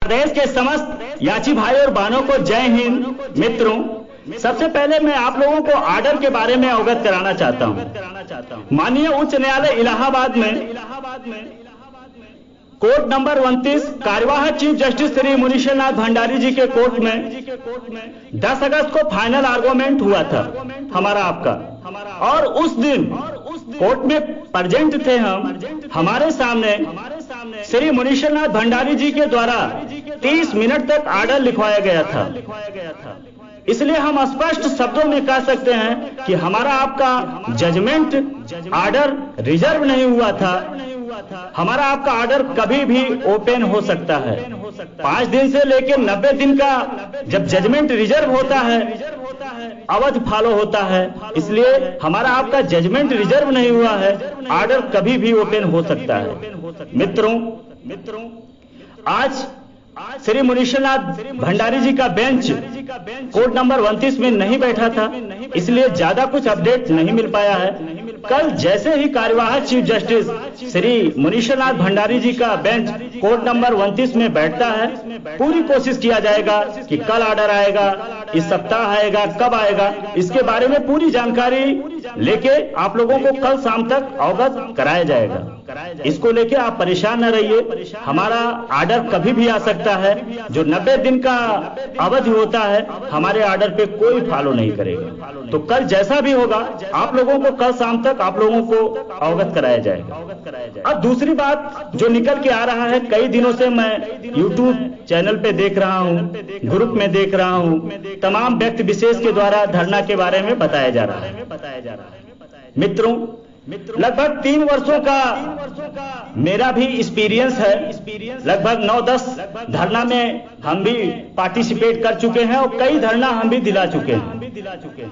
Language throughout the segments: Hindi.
प्रदेश के समस्त याची भाई और बहनों को जय हिंद। मित्रों, सबसे पहले मैं आप लोगों को आर्डर के बारे में अवगत कराना चाहता हूं। माननीय उच्च न्यायालय इलाहाबाद में कोर्ट नंबर 29 कार्यवाहक चीफ जस्टिस श्री मुनीश्वर नाथ भंडारी जी के कोर्ट में 10 अगस्त को फाइनल आर्गुमेंट हुआ था हमारा आपका, और उस दिन कोर्ट में प्रेजेंट थे हम। हमारे सामने श्री मुनीश्वर नाथ भंडारी जी के द्वारा 30 मिनट तक आर्डर लिखवाया गया था। इसलिए हम स्पष्ट शब्दों में कह सकते हैं कि हमारा आपका जजमेंट आर्डर रिजर्व नहीं हुआ था। हमारा आपका आर्डर कभी भी ओपन हो सकता है। 5 दिन से लेकर 90 दिन का जब जजमेंट रिजर्व होता है, अवधि फॉलो होता है, इसलिए हमारा आपका जजमेंट रिजर्व नहीं हुआ है। आर्डर कभी भी ओपन हो सकता है। मित्रों, आज श्री मुनीश्वर नाथ भंडारी जी का बेंच कोर्ट नंबर 29 में नहीं बैठा था, इसलिए ज्यादा कुछ अपडेट नहीं मिल पाया है। कल जैसे ही कार्यवाहक चीफ जस्टिस श्री मुनीश्वर नाथ भंडारी जी का बेंच कोर्ट नंबर 29 में बैठता है, पूरी कोशिश किया जाएगा कि कल आर्डर आएगा, इस सप्ताह आएगा, कब आएगा, इसके बारे में पूरी जानकारी लेके आप लोगों को कल शाम तक अवगत कराया जाएगा। इसको लेके आप परेशान न रहिए। हमारा आर्डर कभी भी आ सकता है। जो 90 दिन का अवधि होता है, हमारे आर्डर पे कोई फॉलो नहीं करेगा। तो कल जैसा भी होगा, आप लोगों को कल शाम तक आप लोगों को अवगत कराया जाएगा। अब दूसरी बात जो निकल के आ रहा है, कई दिनों से मैं YouTube चैनल पे देख रहा हूं, ग्रुप में देख रहा हूं, तमाम व्यक्ति विशेष के द्वारा धरना के बारे में बताया जा रहा है। मित्रों, लगभग 3 वर्षों का मेरा भी एक्सपीरियंस है। लगभग 9-10 धरना में हम भी पार्टिसिपेट कर चुके हैं और कई धरना हम भी दिला चुके हैं।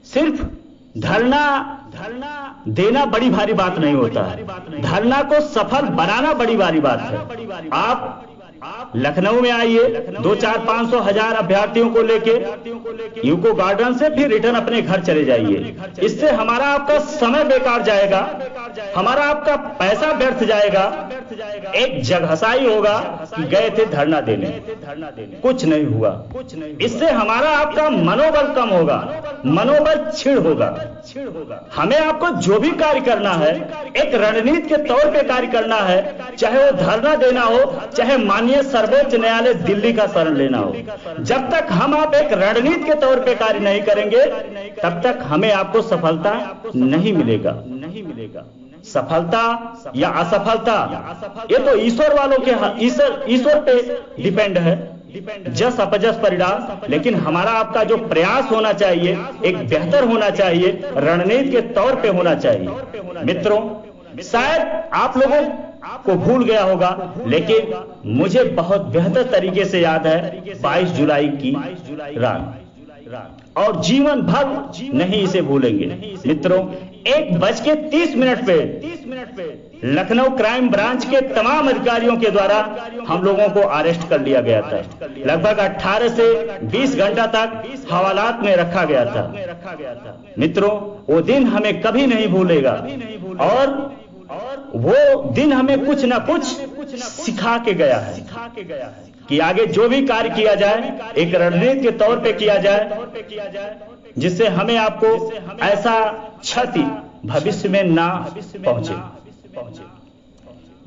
सिर्फ धरना देना बड़ी भारी बात नहीं होता है, धरना को सफल बनाना बड़ी भारी बात है। आप लखनऊ में आइए, 200-400-500 हजार अभ्यर्थियों को लेके यूको गार्डन से फिर रिटर्न अपने घर चले जाइए। इससे हमारा आपका समय बेकार जाएगा, हमारा आपका पैसा व्यर्थ जाएगा। एक जगहसाई होगा कि गए थे धरना देने, कुछ नहीं हुआ। इससे हमारा आपका मनोबल कम होगा, मनोबल क्षीण होगा। हमें आपको जो भी कार्य करना है, एक रणनीति के तौर पे कार्य करना है, चाहे वो धरना देना हो, चाहे माननीय सर्वोच्च न्यायालय दिल्ली का शरण लेना हो। जब तक हम आप एक रणनीति के तौर पे कार्य नहीं करेंगे, तब तक हमें आपको सफलता नहीं मिलेगा। सफलता या असफलता ये तो ईश्वर वालों के, ईश्वर पे डिपेंड है, जस अपजस परिणाम। लेकिन हमारा आपका जो प्रयास होना चाहिए, एक बेहतर होना चाहिए, रणनीति के तौर पे होना चाहिए। मित्रों, शायद आप लोगों को भूल गया होगा, लेकिन मुझे बहुत बेहतर तरीके से याद है 22 जुलाई की रात, और जीवन भर नहीं इसे भूलेंगे। मित्रों, 1:30 पे लखनऊ क्राइम ब्रांच के तमाम अधिकारियों के द्वारा हम लोगों को अरेस्ट कर लिया गया था। लगभग 18 से 20 घंटा तक हवालात में रखा गया था। मित्रों, वो दिन हमें कभी नहीं भूलेगा, और वो दिन हमें कुछ ना कुछ सिखा के गया है कि आगे जो भी कार्य किया जाए, एक रणनीति के तौर पे किया जाए, जिससे हमें आपको ऐसा क्षति भविष्य में ना पहुंचे।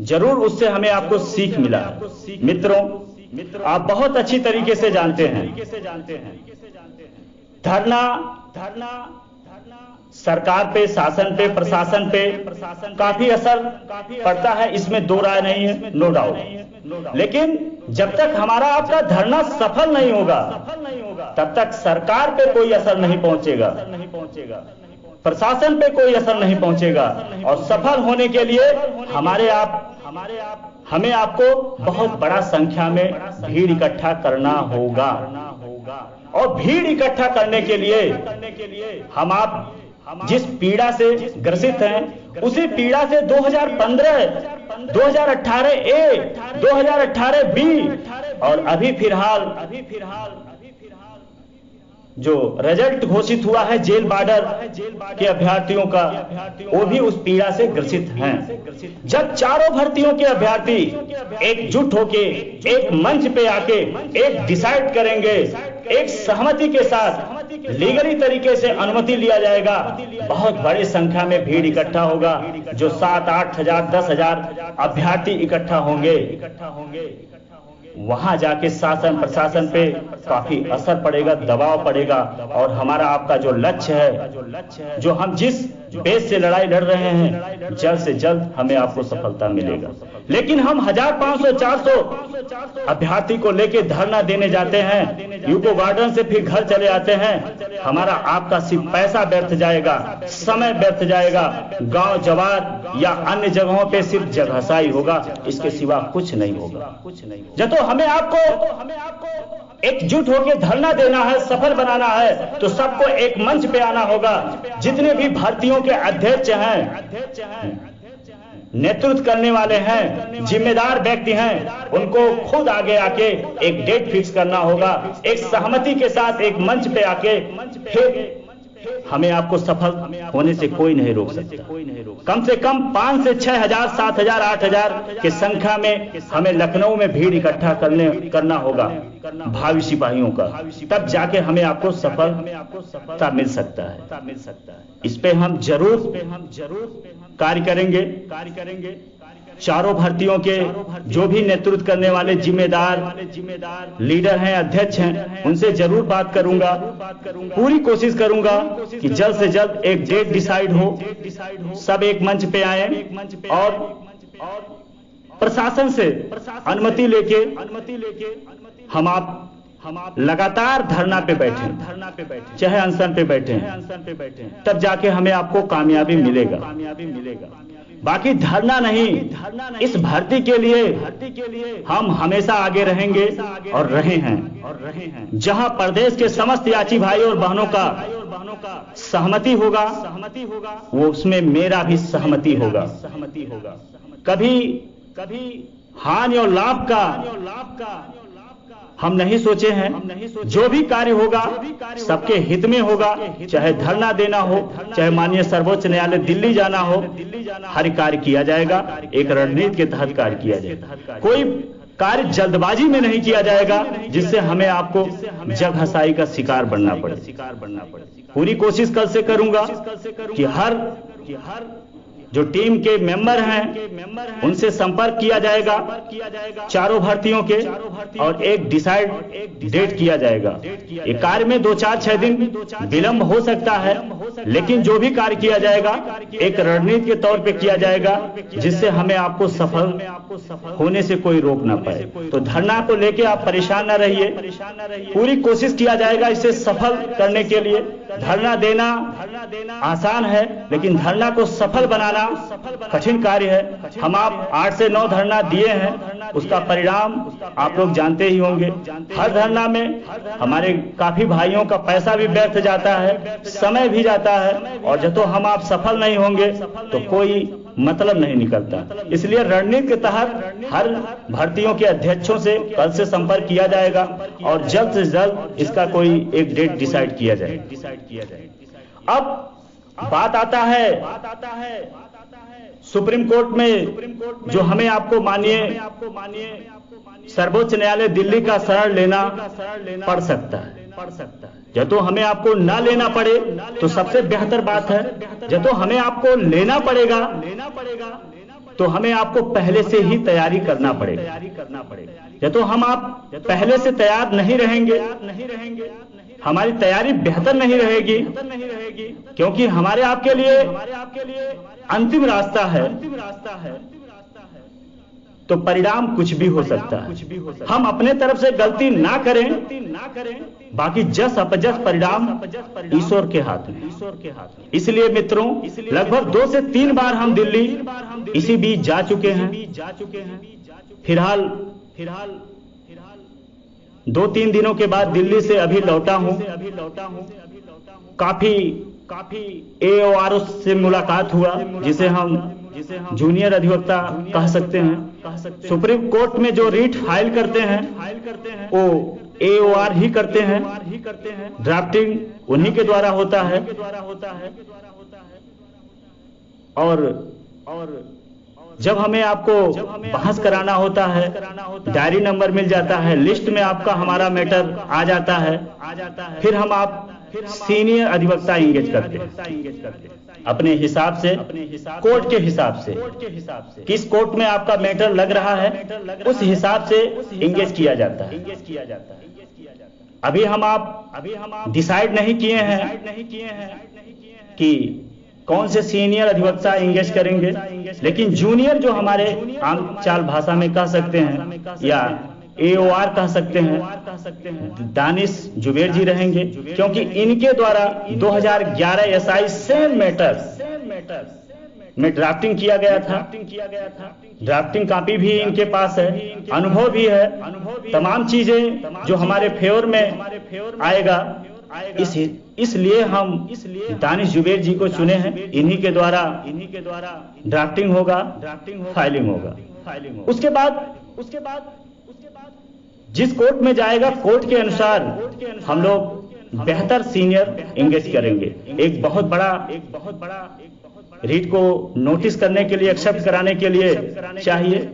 जरूर उससे हमें आपको सीख मिला। मित्रों, आप बहुत अच्छी तरीके से जानते हैं, धरना सरकार पे, शासन पे, प्रशासन पे काफी असर पड़ता है, इसमें दो राय नहीं है, नो डाउट। लेकिन जब तक हमारा आपका धरना सफल नहीं होगा, तब तक सरकार पे कोई असर नहीं पहुंचेगा, प्रशासन पे कोई असर नहीं पहुंचेगा। और सफल होने के लिए हमें आपको बहुत बड़ा संख्या में भीड़ इकट्ठा करना होगा, और भीड़ इकट्ठा करने के लिए हम आप जिस पीड़ा से ग्रसित हैं, उसी पीड़ा से 2015, 2018 ए, 2018 बी और अभी फिलहाल जो रिजल्ट घोषित हुआ है जेल बॉर्डर के अभ्यर्थियों का, वो भी उस पीड़ा से ग्रसित हैं। जब चारों भर्तियों के अभ्यर्थी एकजुट होके एक मंच पे आके एक डिसाइड करेंगे, एक सहमति के साथ लीगली तरीके से अनुमति लिया जाएगा, बहुत बड़ी संख्या में भीड़ इकट्ठा होगा, जो 7-8 हजार 10 हजार अभ्यर्थी इकट्ठा होंगे। वहां जाके शासन प्रशासन पे काफी असर पड़ेगा, दबाव पड़ेगा, और हमारा आपका जो लक्ष्य है, जो हम जिस बेस से लड़ाई लड़ रहे हैं, जल्द से जल्द हमें आपको सफलता मिलेगा। लेकिन हम 1500-400 अभ्यर्थी को लेके धरना देने जाते हैं, यूको गार्डन से फिर घर चले आते हैं, हमारा आपका सिर्फ पैसा व्यर्थ जाएगा, समय व्यर्थ जाएगा, गांव जवार या अन्य जगहों पे सिर्फ जगहसाई होगा, इसके सिवा कुछ नहीं होगा। जब तो हमें आपको एकजुट होकर धरना देना है, सफल बनाना है, तो सबको एक मंच पे आना होगा। जितने भी भर्तियों के अध्यक्ष हैं, नेतृत्व करने वाले हैं, जिम्मेदार व्यक्ति हैं, उनको खुद आगे आके एक डेट फिक्स करना होगा, एक सहमति के साथ एक मंच पे आके फिर हमें आपको सफल होने से कोई नहीं रोक सकता। कम से कम 5 से 6 हजार 7 हजार 8 हजार की संख्या में हमें लखनऊ में भीड़ इकट्ठा करना होगा भावी सिपाहियों का, तब जाके हमें आपको सफलता मिल सकता है। इस पे हम जरूर कार्य करेंगे। चारों भर्तियों के जो भी नेतृत्व करने वाले जिम्मेदार लीडर हैं, अध्यक्ष हैं, उनसे जरूर बात करूंगा। पूरी कोशिश करूंगा कि जल्द से जल्द एक डेट डिसाइड हो, सब एक मंच पे आए और प्रशासन से अनुमति लेके हम आप लगातार धरना पे बैठे, चाहे अनशन पे बैठे, तब जाके हमें आपको कामयाबी मिलेगा। बाकी धरना नहीं, इस भर्ती के लिए हम हमेशा आगे रहेंगे और रहे हैं। जहां प्रदेश के समस्त याची भाई और बहनों का सहमति होगा, वो उसमें मेरा भी सहमति होगा। कभी हानि और लाभ का हम नहीं सोचे हैं। जो भी कार्य होगा सबके हित में होगा, चाहे धरना देना हो, चाहे माननीय सर्वोच्च न्यायालय दिल्ली जाना हो, हर कार्य किया जाएगा, एक रणनीति के तहत कार्य किया जाएगा। कोई कार्य जल्दबाजी में नहीं किया जाएगा जिससे हमें आपको जगहसाई का शिकार बनना पड़े। पूरी कोशिश कल से करूंगा कि हर जो टीम के मेंबर हैं उनसे संपर्क किया जाएगा, चारों भर्तियों के, और एक डिसाइड डेट किया जाएगा। ये कार्य में 2-4-6 दिन विलंब हो सकता है, लेकिन जो भी कार्य किया जाएगा एक रणनीति के तौर पे किया जाएगा, जिससे हमें आपको सफल होने से कोई रोक ना पाए। तो धरना को लेके आप परेशान ना रहिए, पूरी कोशिश किया जाएगा इसे सफल करने के लिए। धरना देना आसान है, लेकिन धरना को सफल बनाना कठिन कार्य है। हम आप 8 से 9 धरना दिए हैं, उसका परिणाम आप लोग जानते ही होंगे। हर धरना में हमारे काफी भाइयों का पैसा भी व्यर्थ जाता है, समय भी जाता है, और जब तो हम आप सफल नहीं होंगे तो कोई मतलब नहीं निकलता। इसलिए रणनीति के तहत हर भर्तियों के अध्यक्षों से कल से संपर्क किया जाएगा और जल्द से जल्द इसका कोई एक डेट डिसाइड किया जाए। अब बात आता है सुप्रीम कोर्ट में, जो हमें आपको मानिए सर्वोच्च न्यायालय दिल्ली का शरण लेना पड़ सकता है। जब तो हमें आपको ना लेना पड़े तो सबसे बेहतर बात है। जब तो हमें आपको लेना पड़ेगा तो हमें आपको पहले से ही तैयारी करना पड़ेगा। जब तो हम आप पहले से तैयार नहीं रहेंगे, हमारी तैयारी बेहतर नहीं रहेगी, क्योंकि हमारे आपके लिए अंतिम रास्ता है, तो परिणाम कुछ भी हो सकता है। हम अपने तरफ से गलती ना करें, बाकी जस अपजस परिणाम ईश्वर के हाथ में। इसलिए मित्रों, लगभग 2 से 3 बार हम दिल्ली इसी बीच जा चुके हैं। फिलहाल 2-3 दिनों के बाद दिल्ली से अभी लौटा हूं। काफी AORO से मुलाकात हुआ, जिसे हम जूनियर अधिवक्ता कह सकते हैं। सुप्रीम कोर्ट में जो रीट फाइल करते हैं वो AOR ही करते हैं, ड्राफ्टिंग उन्हीं के द्वारा होता है। और जब हमें आपको बहस कराना होता है, डायरी नंबर मिल जाता है, लिस्ट में आपका हमारा मैटर आ जाता है, फिर हम आप सीनियर अधिवक्ता इंगेज करते हैं अपने हिसाब से, कोर्ट के हिसाब से, किस कोर्ट में आपका मैटर लग रहा है उस हिसाब से इंगेज किया जाता है। अभी हम आप डिसाइड नहीं किए हैं कि कौन से सीनियर अधिवक्ता इंगेज करेंगे, लेकिन जूनियर जो हमारे आम चाल भाषा में कह सकते हैं या AOR कह सकते हैं, दानिश जुबेर जी रहेंगे, क्योंकि इनके द्वारा 2011 SI सेम मैटर्स में ड्राफ्टिंग किया गया था। ड्राफ्टिंग कॉपी भी इनके पास है, अनुभव भी है, तमाम चीजें जो हमारे फेवर में आएगा। इसलिए हम दानिश जुबेर जी को चुने हैं। इन्हीं के द्वारा ड्राफ्टिंग होगा, फाइलिंग होगा। उसके बाद जिस कोर्ट में जाएगा, कोर्ट के अनुसार हम लोग बेहतर सीनियर इंगेज करेंगे। एक बहुत बड़ा रीट को नोटिस करने के लिए, एक्सेप्ट कराने के लिए चाहिए,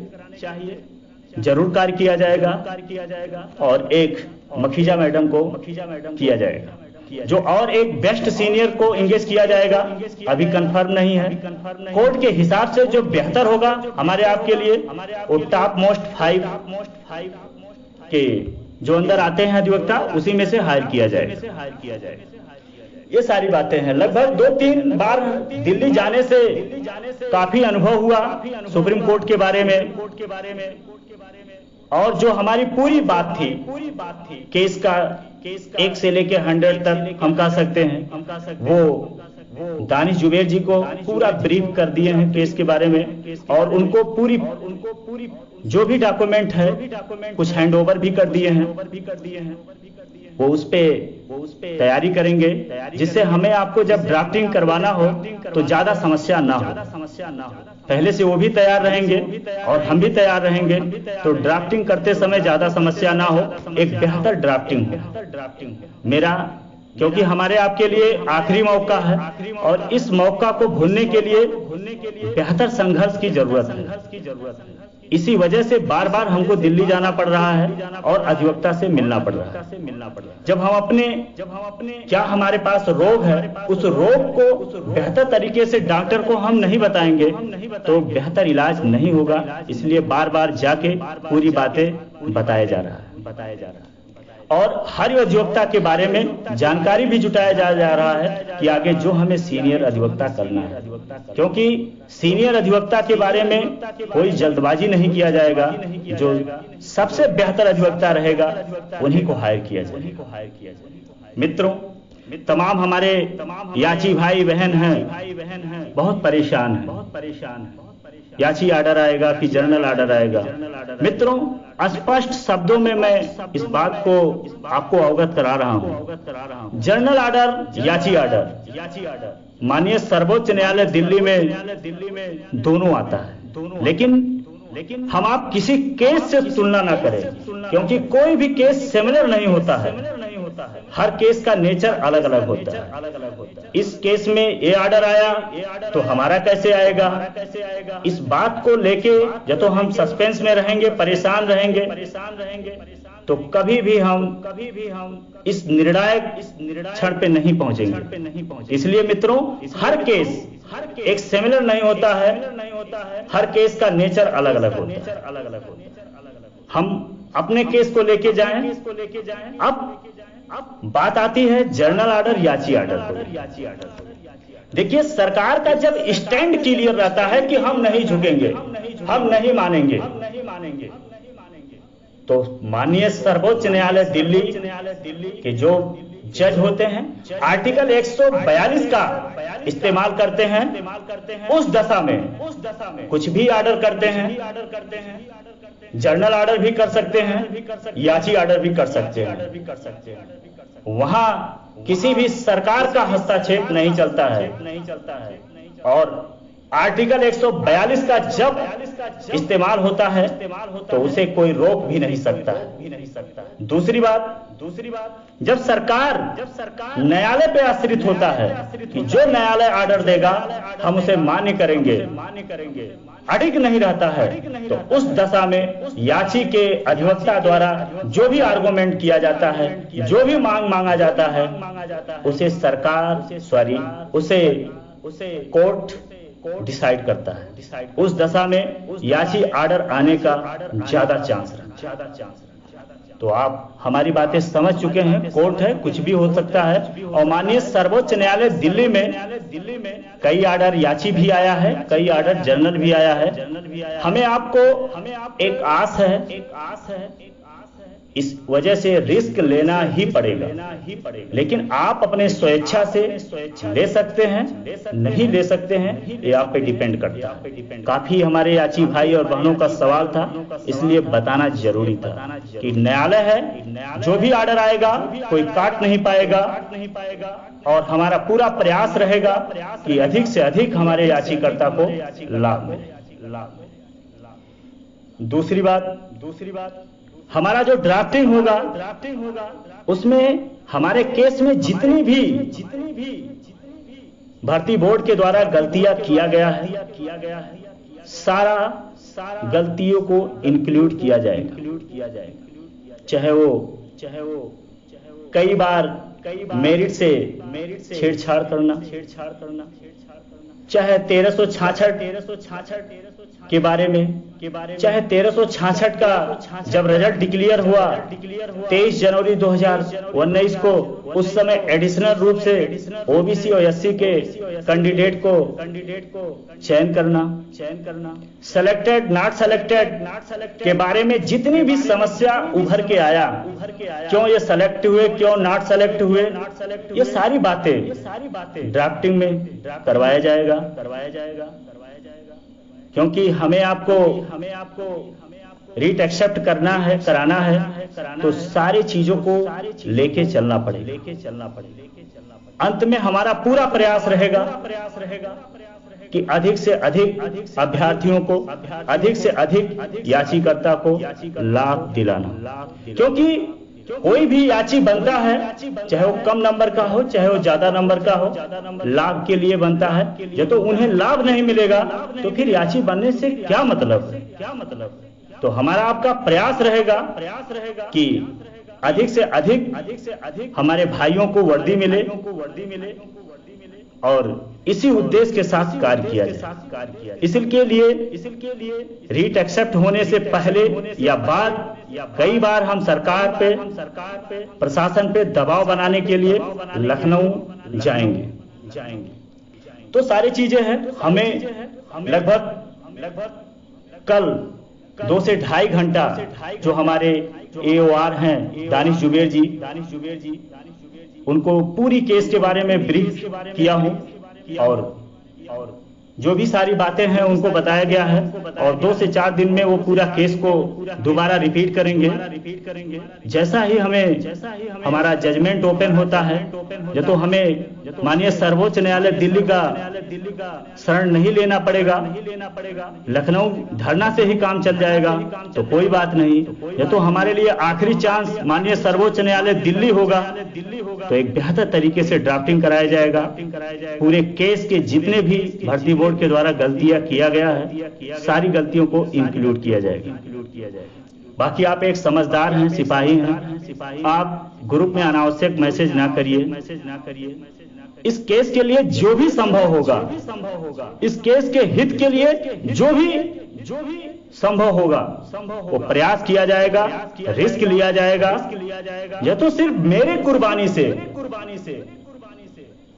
जरूर कार्य किया जाएगा। और एक मखीजा मैडम को किया जाएगा, जो और एक बेस्ट सीनियर को इंगेज किया जाएगा, अभी कंफर्म नहीं है। कोर्ट के हिसाब से जो बेहतर होगा हमारे आपके लिए, वो टॉप मोस्ट 5 के जो अंदर आते हैं अधिवक्ता, उसी में से हायर किया जाए। ये सारी बातें हैं। लगभग 2-3 बार दिल्ली जाने से काफी अनुभव हुआ सुप्रीम कोर्ट के बारे में, और जो हमारी पूरी बात थी केस का 1 से लेके 100 तक हम कह सकते हैं, वो दानिश जुबेर जी को पूरा ब्रीफ कर दिए हैं केस के बारे में, और उनको पूरी जो भी डॉक्यूमेंट है कुछ हैंड ओवर भी कर दिए हैं। वो उस पे तैयारी करेंगे, जिससे हमें आपको जब ड्राफ्टिंग करवाना हो तो ज्यादा समस्या ना हो। पहले से वो भी तैयार रहेंगे और हम भी तैयार रहेंगे, तो ड्राफ्टिंग करते समय ज्यादा समस्या ना हो, एक बेहतर ड्राफ्टिंग हो मेरा, क्योंकि हमारे आपके लिए आखिरी मौका है, और इस मौका को भूलने के लिए बेहतर संघर्ष की जरूरत है। इसी वजह से बार बार हमको दिल्ली जाना पड़ रहा है और अधिवक्ता से मिलना पड़ रहा है। जब हम अपने क्या हमारे पास रोग है, उस रोग को बेहतर तरीके से डॉक्टर को हम नहीं बताएंगे तो बेहतर इलाज नहीं होगा। इसलिए बार बार जाके पूरी बातें बताया जा रहा है, और हर अधिवक्ता के बारे में जानकारी भी जुटाया जा रहा है कि आगे जो हमें सीनियर अधिवक्ता करना है, क्योंकि सीनियर अधिवक्ता के बारे में कोई जल्दबाजी नहीं किया जाएगा। जो सबसे बेहतर अधिवक्ता रहेगा उन्हीं को हायर किया जाएगा। मित्रों, तमाम हमारे याची भाई बहन हैं, बहुत परेशान हैं। याची आर्डर आएगा कि जर्नल आर्डर आएगा। मित्रों, स्पष्ट शब्दों में मैं इस बात को आपको अवगत करा रहा हूं। जर्नल आर्डर, याची आर्डर माननीय सर्वोच्च न्यायालय दिल्ली में दोनों आता है, लेकिन हम आप किसी केस से तुलना ना करें, क्योंकि कोई भी केस सिमिलर नहीं होता है। हर केस का नेचर अलग अलग होता है। इस केस में ये आर्डर आया तो हमारा कैसे आएगा, इस बात को लेके या तो हम सस्पेंस में रहेंगे, परेशान रहेंगे, तो कभी भी हम इस निर्णायक क्षण पे नहीं पहुंचेंगे। इसलिए मित्रों, हर केस एक सिमिलर नहीं होता है, हर केस का नेचर अलग अलग होता है। हम अपने केस को लेके जाएं। अब बात आती है जर्नल आर्डर, याची आर्डर को। देखिए, सरकार का जब स्टैंड क्लियर रहता है कि हम नहीं झुकेंगे, हम नहीं मानेंगे, तो माननीय सर्वोच्च न्यायालय दिल्ली के जो जज होते हैं आर्टिकल 142 का इस्तेमाल करते हैं। उस दशा में कुछ भी आर्डर करते हैं। जर्नल आर्डर भी कर सकते हैं, याची आर्डर भी कर सकते हैं। वहां किसी भी सरकार का हस्तक्षेप नहीं चलता है, और आर्टिकल 142 का जब इस्तेमाल होता है तो उसे कोई रोक भी नहीं सकता। दूसरी बात, जब सरकार न्यायालय पे आश्रित होता है कि जो न्यायालय आर्डर देगा हम उसे मान्य करेंगे, अडिग नहीं रहता है, तो उस दशा में याची के अधिवक्ता द्वारा जो भी आर्गुमेंट किया जाता है, जो भी मांग मांगा जाता है, उसे उसे कोर्ट डिसाइड करता है। उस दशा में याची आर्डर आने का ज्यादा चांस रहता है। तो आप हमारी बातें समझ चुके हैं, कोर्ट है, कुछ भी हो सकता है। और माननीय सर्वोच्च न्यायालय दिल्ली में कई आर्डर याची भी आया है, कई आर्डर जनरल भी आया है। हमें एक आस है, इस वजह से रिस्क लेना ही पड़ेगा, लेकिन आप अपने स्वेच्छा से ले सकते हैं, नहीं ले सकते हैं, ये आप पे डिपेंड करता है। काफी हमारे याची भाई और बहनों का सवाल था, इसलिए बताना जरूरी था कि न्यायालय है, जो भी आर्डर आएगा कोई काट नहीं पाएगा, और हमारा पूरा प्रयास रहेगा कि अधिक से अधिक हमारे याचिकर्ता को लाभ मिले। दूसरी बात, हमारा जो ड्राफ्टिंग होगा उसमें हमारे केस में जितनी भी भर्ती बोर्ड के द्वारा गलतियां किया गया है, सारा गलतियों को इंक्लूड किया जाएगा। चाहे वो कई बार मेरिट से छेड़छाड़ करना, चाहे 1366 के बारे में, चाहे 1366 का जब रिजल्ट डिक्लेयर हुआ 23 जनवरी 2019 को, उस समय एडिशनल रूप से ओबीसी और एससी के कैंडिडेट को चयन करना, सेलेक्टेड नॉट सेलेक्टेड के बारे में जितनी भी समस्या उभर के आया, क्यों ये सेलेक्ट हुए, क्यों नॉट सेलेक्ट हुए, ये सारी बातें ड्राफ्टिंग में करवाया जाएगा, क्योंकि हमें आपको रीट एक्सेप्ट कराना है, तो सारी चीजों को लेके चलना पड़ेगा। अंत में हमारा पूरा प्रयास रहेगा कि अधिक से अधिक अभ्यर्थियों को, अधिक से अधिक याचिकर्ता को लाभ दिलाना, क्योंकि कोई भी याची बनता है, चाहे वो कम नंबर का हो, चाहे वो ज्यादा नंबर का हो, लाभ के लिए बनता है। जब तो उन्हें लाभ नहीं मिलेगा तो फिर याची बनने से क्या मतलब। तो हमारा आपका प्रयास रहेगा कि अधिक से अधिक हमारे भाइयों को वर्दी मिले, और इसी उद्देश्य के साथ कार्य किया जाए। इसके लिए रीट एक्सेप्ट होने से पहले या बाद कई बार हम सरकार पे, प्रशासन पे दबाव बनाने के लिए लखनऊ जाएंगे। तो सारी चीजें हैं। हमें लगभग कल 2 से 2.5 घंटा जो हमारे एओआर हैं दानिश जुबेर जी, उनको पूरी केस के बारे में ब्रीफ किया हूं, और जो भी सारी बातें हैं उनको बताया गया है, और 2 से 4 दिन में वो पूरा केस को दोबारा रिपीट करेंगे। जैसा ही हमारा जजमेंट ओपन होता है, जो तो हमें माननीय सर्वोच्च न्यायालय दिल्ली का शरण नहीं लेना पड़ेगा, लखनऊ धरना से ही काम चल जाएगा, तो कोई बात नहीं। जो तो हमारे लिए आखिरी चांस माननीय सर्वोच्च न्यायालय दिल्ली होगा, तो एक बेहतर तरीके से ड्राफ्टिंग कराया जाएगा। पूरे केस के जितने भी भर्ती बोर्ड के द्वारा गलतियां किया गया है, सारी गलतियों को इंक्लूड किया जाएगा। बाकी आप एक समझदार हैं, सिपाही हैं, आप ग्रुप में अनावश्यक मैसेज ना करिए। इस केस के लिए जो भी संभव होगा, इस केस के हित के लिए जो भी संभव होगा वो प्रयास किया जाएगा, रिस्क लिया जाएगा। यह तो सिर्फ मेरे कुर्बानी से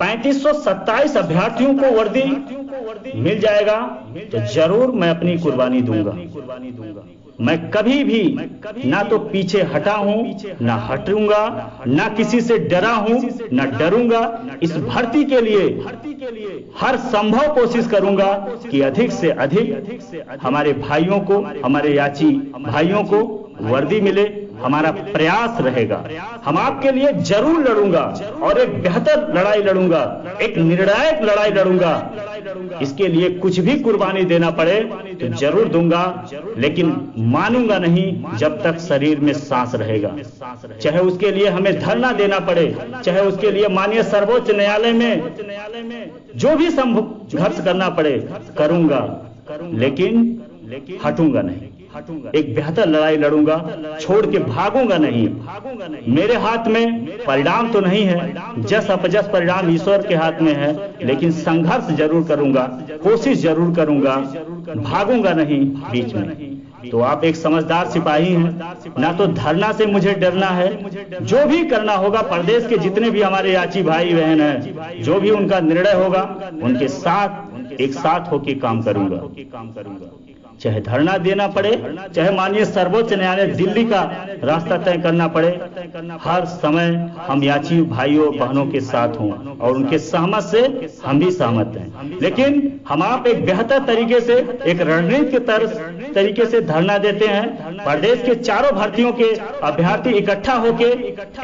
3527 अभ्यर्थियों को वर्दी मिल जाएगा, तो जरूर मैं अपनी कुर्बानी दूंगा। मैं कभी भी ना तो पीछे हटा हूं, ना हटूंगा, ना किसी से डरा हूं, ना डरूंगा। इस भर्ती के लिए हर संभव कोशिश करूंगा कि अधिक से अधिक हमारे भाइयों को, हमारे याची भाइयों को वर्दी मिले, हमारा प्रयास रहेगा। हम आपके लिए जरूर लड़ूंगा और एक बेहतर लड़ाई लड़ूंगा, एक निर्णायक लड़ाई लड़ूंगा। इसके लिए कुछ भी कुर्बानी देना पड़े तो जरूर दूंगा, लेकिन मानूंगा नहीं जब तक शरीर में सांस रहेगा। चाहे उसके लिए हमें धरना देना पड़े, चाहे उसके लिए माननीय सर्वोच्च न्यायालय में जो भी संघर्ष करना पड़े करूंगा, लेकिन हटूंगा नहीं। एक बेहतर लड़ाई लड़ूंगा, छोड़ के भागूंगा नहीं। मेरे हाथ में परिणाम तो नहीं है, जस अपजस परिणाम ईश्वर के हाथ में है, लेकिन संघर्ष जरूर करूंगा, कोशिश जरूर करूंगा, भागूंगा नहीं बीच में। तो आप एक समझदार सिपाही हैं, ना तो धरना से मुझे डरना है। जो भी करना होगा, प्रदेश के जितने भी हमारे याची भाई बहन हैं, जो भी उनका निर्णय होगा उनके साथ एक साथ होकर काम करूंगा। चाहे धरना देना पड़े, चाहे माननीय सर्वोच्च न्यायालय दिल्ली का रास्ता तय करना पड़े, हर समय हम याची भाइयों बहनों के साथ हों और उनके सहमत से हम भी सहमत हैं। लेकिन हम आप एक बेहतर तरीके से, एक रणनीति के तरीके से धरना देते हैं। प्रदेश के चारों भर्तियों के अभ्यर्थी इकट्ठा होके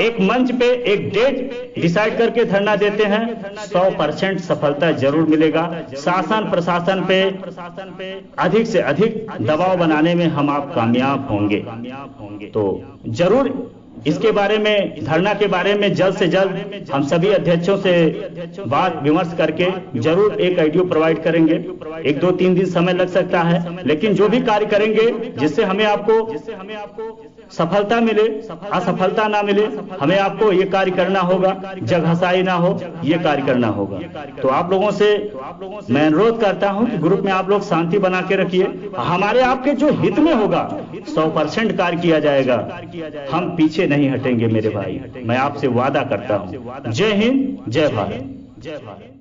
एक मंच पे एक डेट डिसाइड करके धरना देते हैं। 100% सफलता जरूर मिलेगा। शासन प्रशासन पे अधिक से अधिक दबाव बनाने में हम आप कामयाब होंगे। तो जरूर इसके बारे में, धरना के बारे में जल्द से जल्द हम सभी अध्यक्षों से बात विमर्श करके जरूर एक ऑडियो प्रोवाइड करेंगे। 1-2-3 दिन समय लग सकता है, लेकिन जो भी कार्य करेंगे जिससे हमें आपको सफलता मिले, असफलता ना मिले, हमें आपको ये कार्य करना होगा, जगहसाई ना हो, ये कार्य करना होगा। तो आप लोगों से मैं अनुरोध करता हूं कि ग्रुप में आप लोग शांति बना के रखिए। हमारे आपके जो हित में होगा 100% कार्य किया जाएगा। हम पीछे नहीं हटेंगे मेरे भाई, मैं आपसे वादा करता हूं। जय हिंद, जय भारत।